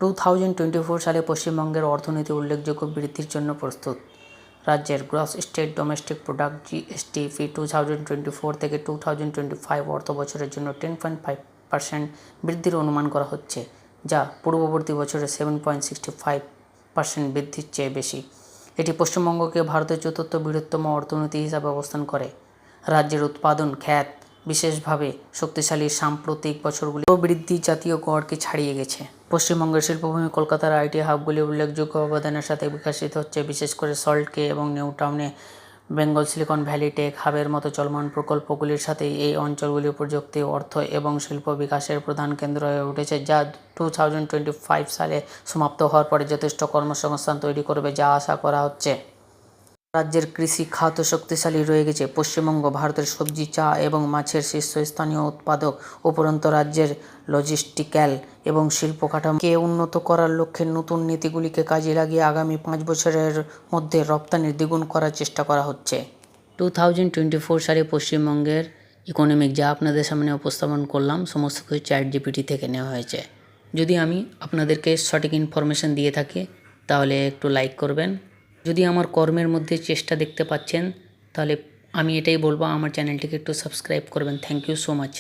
2024 সালে পশ্চিমবঙ্গের অর্থনীতি উল্লেখযোগ্য বৃদ্ধির জন্য প্রস্তুত। রাজ্যের gross state domestic product GSDP 2024 থেকে 2025 অর্থবছরের জন্য 10.5% বৃদ্ধির অনুমান করা হচ্ছে, যা পূর্ববর্তী বছরের 7.65% বৃদ্ধির চেয়ে বেশি। এটি পশ্চিমবঙ্গকে ভারতের চতুর্থ বৃহত্তম অর্থনীতি হিসাবে অবস্থান করে। রাজ্যের উৎপাদন খাত বিশেষভাবে শক্তিশালী সাম্প্রতিক বছরগুলি বৃদ্ধি জাতীয় গড়কে ছাড়িয়ে গেছে। পশ্চিমবঙ্গের শিল্পভূমি কলকাতার আইটি হাবগুলি উল্লেখযোগ্য অবদানের সাথে বিকশিত হচ্ছে, বিশেষ করে সল্ট কে এবং নিউ টাউনে বেঙ্গল সিলিকন ভ্যালি টেক হাবের মতো চলমান প্রকল্পগুলির সাথে এই অঞ্চলগুলি প্রযুক্তি, অর্থ এবং শিল্প বিকাশের প্রধান কেন্দ্র হয়ে উঠেছে, যা 2025 সালে সমাপ্ত হওয়ার পরে যথেষ্ট কর্মসংস্থান তৈরি করবে, যা আশা করা হচ্ছে। রাজ্যের কৃষি খাত শক্তিশালী রয়ে গেছে। পশ্চিমবঙ্গ ভারতের সবজি, চা এবং মাছের শীর্ষস্থানীয় উৎপাদক। উপরন্তু রাজ্যের লজিস্টিক্যাল এবং শিল্প কাঠামোকে উন্নত করার লক্ষ্যে নতুন নীতিগুলিকে কাজে লাগিয়ে আগামী 5 বছরের মধ্যে রপ্তানি দ্বিগুণ করার চেষ্টা করা হচ্ছে। 2024 সালে পশ্চিমবঙ্গের ইকোনমিক যা আপনাদের সামনে উপস্থাপন করলাম সমস্ত কিছু চ্যাটজিপিটি থেকে নেওয়া হয়েছে। যদি আমি আপনাদেরকে সঠিক ইনফরমেশন দিয়ে থাকি তাহলে একটু লাইক করবেন। যদি আমার কর্মের মধ্যে চেষ্টা দেখতে পাচ্ছেন তাহলে আমি এটাই বলবো, আমার চ্যানেলটিকে একটু সাবস্ক্রাইব করবেন। Thank you so much.